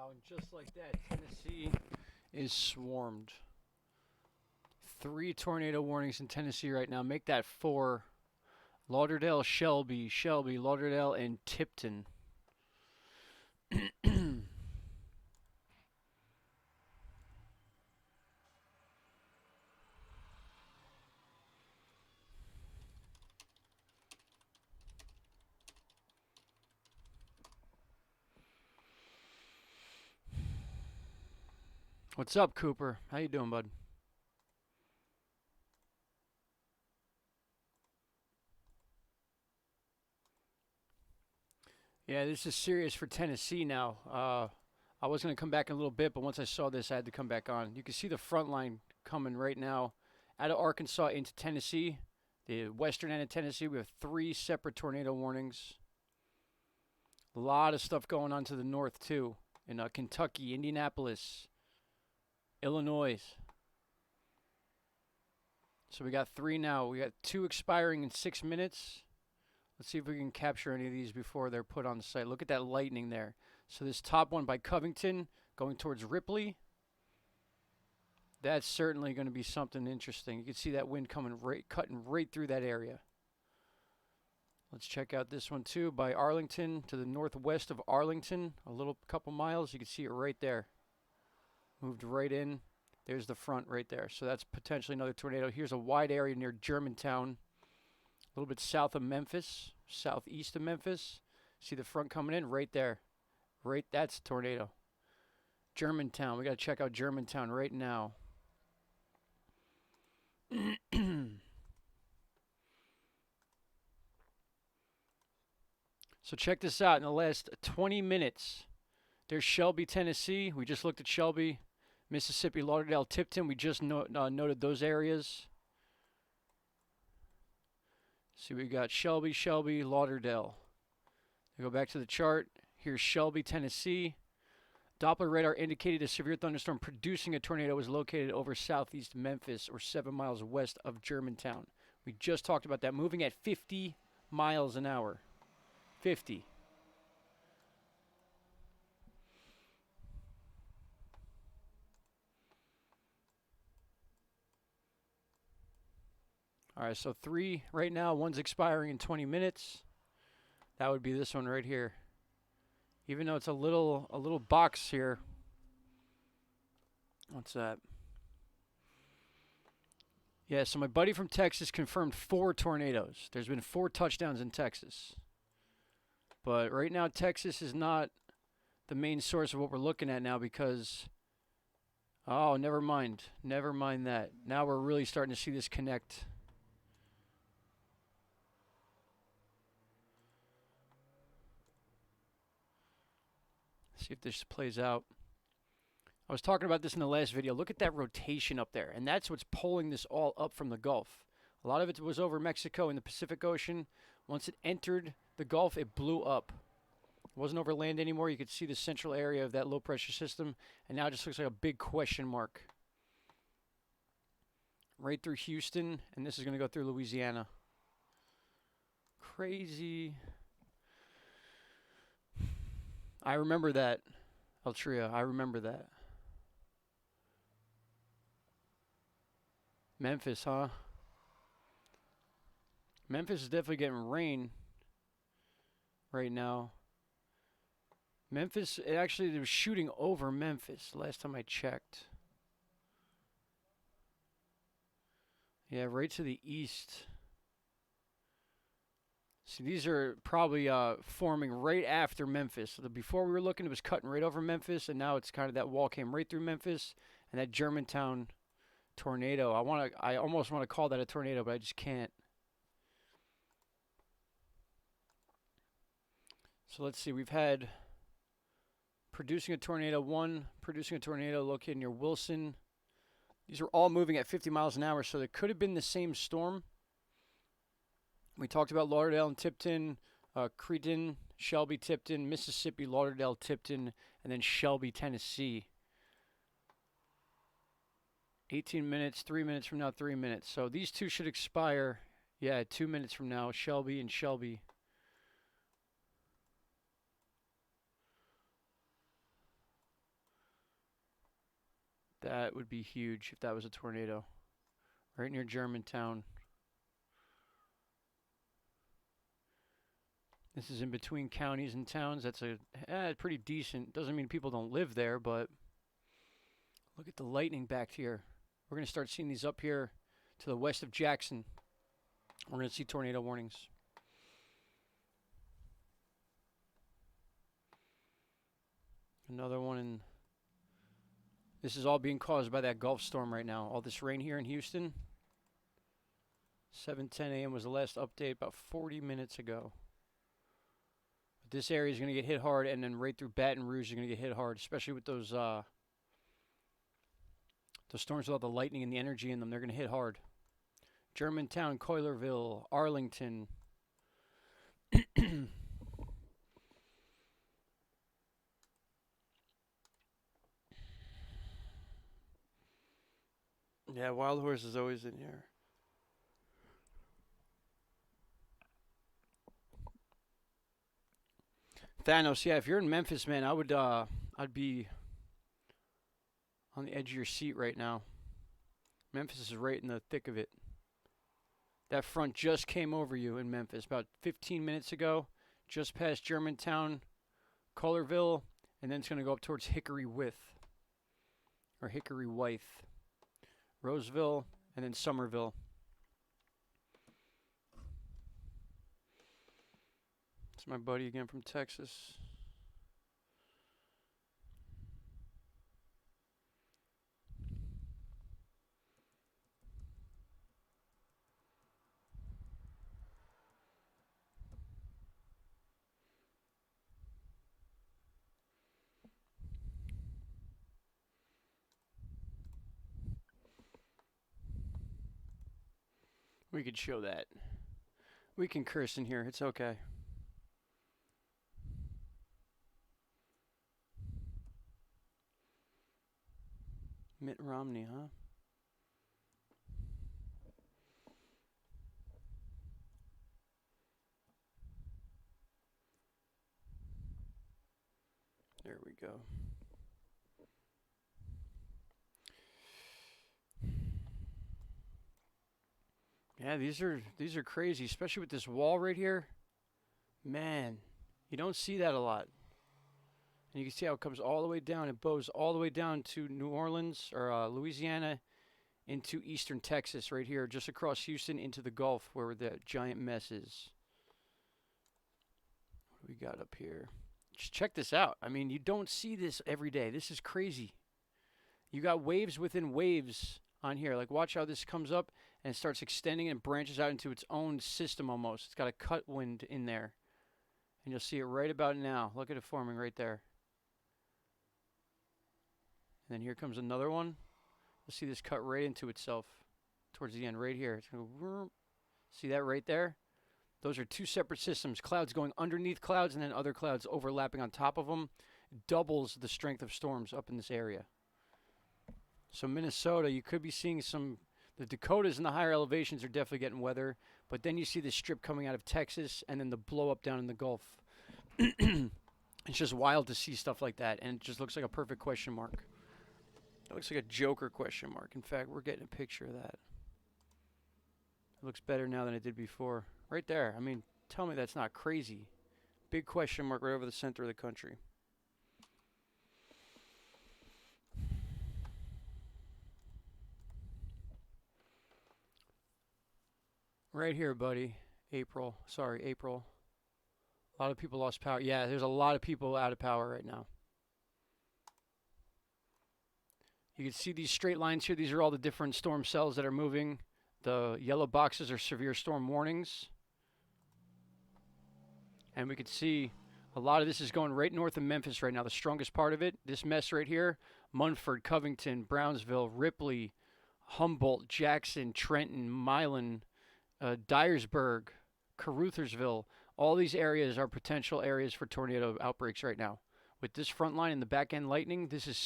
Wow, and just like that, Tennessee is swarmed. 3 tornado warnings in Tennessee right now. Make that 4. Lauderdale, Shelby, Lauderdale, and Tipton. What's up, Cooper? How you doing, bud? Yeah, this is serious for Tennessee now. I was going to come back in a little bit, but once I saw this, I had to come back on. You can see the front line coming right now out of Arkansas into Tennessee. The western end of Tennessee, we have 3 separate tornado warnings. A lot of stuff going on to the north, too, in Kentucky, Indianapolis, Illinois. So we got 3 now. We got 2 expiring in 6 minutes. Let's see if we can capture any of these before they're put on the site. Look at that lightning there. So this top one by Covington going towards Ripley. That's certainly going to be something interesting. You can see that wind coming cutting right through that area. Let's check out this one too by Arlington to the northwest of Arlington. A little couple miles. You can see it right there. Moved right in. There's the front right there. So that's potentially another tornado. Here's a wide area near Germantown. A little bit south of Memphis, southeast of Memphis. See the front coming in right there. Right, that's a tornado. Germantown. We got to check out Germantown right now. So check this out. In the last 20 minutes, there's Shelby, Tennessee. We just looked at Shelby, Mississippi, Lauderdale, Tipton. We just noted those areas. See, we got Shelby, Lauderdale. We go back to the chart. Here's Shelby, Tennessee. Doppler radar indicated a severe thunderstorm producing a tornado was located over southeast Memphis or 7 miles west of Germantown. We just talked about that. Moving at 50 miles an hour. 50. All right, so 3 right now. One's expiring in 20 minutes. That would be this one right here. Even though it's a little box here. What's that? Yeah, so my buddy from Texas confirmed 4 tornadoes. There's been 4 touchdowns in Texas. But right now, Texas is not the main source of what we're looking at now because, oh, never mind. Never mind that. Now we're really starting to see this connect. See if this plays out. I was talking about this in the last video. Look at that rotation up there. And that's what's pulling this all up from the Gulf. A lot of it was over Mexico in the Pacific Ocean. Once it entered the Gulf, it blew up. It wasn't over land anymore. You could see the central area of that low pressure system. And now it just looks like a big question mark. Right through Houston. And this is going to go through Louisiana. Crazy. I remember that, Altria. I remember that. Memphis, huh? Memphis is definitely getting rain right now. Memphis, it was shooting over Memphis last time I checked. Yeah, right to the east. See, these are probably forming right after Memphis. So before we were looking, it was cutting right over Memphis, and now it's kind of that wall came right through Memphis, and that Germantown tornado. I almost want to call that a tornado, but I just can't. So let's see. We've had producing a tornado 1, producing a tornado located near Wilson. These are all moving at 50 miles an hour, so there could have been the same storm. We talked about Lauderdale and Tipton, Creighton, Shelby, Tipton, Mississippi, Lauderdale, Tipton, and then Shelby, Tennessee. 18 minutes, 3 minutes from now, 3 minutes. So these 2 should expire, 2 minutes from now, Shelby and Shelby. That would be huge if that was a tornado. Right near Germantown. This is in between counties and towns. That's pretty decent. Doesn't mean people don't live there, but look at the lightning back here. We're going to start seeing these up here to the west of Jackson. We're going to see tornado warnings. Another one in... This is all being caused by that Gulf storm right now. All this rain here in Houston. 7:10 a.m. was the last update about 40 minutes ago. But this area is going to get hit hard, and then right through Baton Rouge is going to get hit hard, especially with those storms with all the lightning and the energy in them. They're going to hit hard. Germantown, Coilerville, Arlington. Yeah, Wild Horse is always in here. Thanos, yeah, if you're in Memphis, man, I'd be on the edge of your seat right now. Memphis is right in the thick of it. That front just came over you in Memphis about 15 minutes ago, just past Germantown, Coilerville, and then it's going to go up towards Hickory Wythe, or Hickory Wythe, Roseville, and then Somerville. It's my buddy again from Texas. We could show that. We can curse in here. It's okay. Mitt Romney, huh? There we go. Yeah, these are crazy, especially with this wall right here. Man, you don't see that a lot. And you can see how it comes all the way down. It bows all the way down to New Orleans or Louisiana into eastern Texas right here, just across Houston into the Gulf where the giant mess is. What do we got up here? Just check this out. I mean, you don't see this every day. This is crazy. You got waves within waves on here. Like, watch how this comes up and it starts extending and branches out into its own system almost. It's got a cut wind in there. And you'll see it right about now. Look at it forming right there. And then here comes another one. You'll see this cut right into itself towards the end right here. It's gonna go, see that right there? Those are two separate systems. Clouds going underneath clouds and then other clouds overlapping on top of them. Doubles the strength of storms up in this area. So Minnesota, you could be seeing some... The Dakotas and the higher elevations are definitely getting weather. But then you see this strip coming out of Texas and then the blow up down in the Gulf. It's just wild to see stuff like that. And it just looks like a perfect question mark. It looks like a Joker question mark. In fact, we're getting a picture of that. It looks better now than it did before. Right there. I mean, tell me that's not crazy. Big question mark right over the center of the country. Right here, buddy. April. Sorry, April. A lot of people lost power. Yeah, there's a lot of people out of power right now. You can see these straight lines here. These are all the different storm cells that are moving. The yellow boxes are severe storm warnings. And we can see a lot of this is going right north of Memphis right now. The strongest part of it, this mess right here, Munford, Covington, Brownsville, Ripley, Humboldt, Jackson, Trenton, Milan, Dyersburg, Caruthersville. All these areas are potential areas for tornado outbreaks right now. With this front line and the back end lightning, this is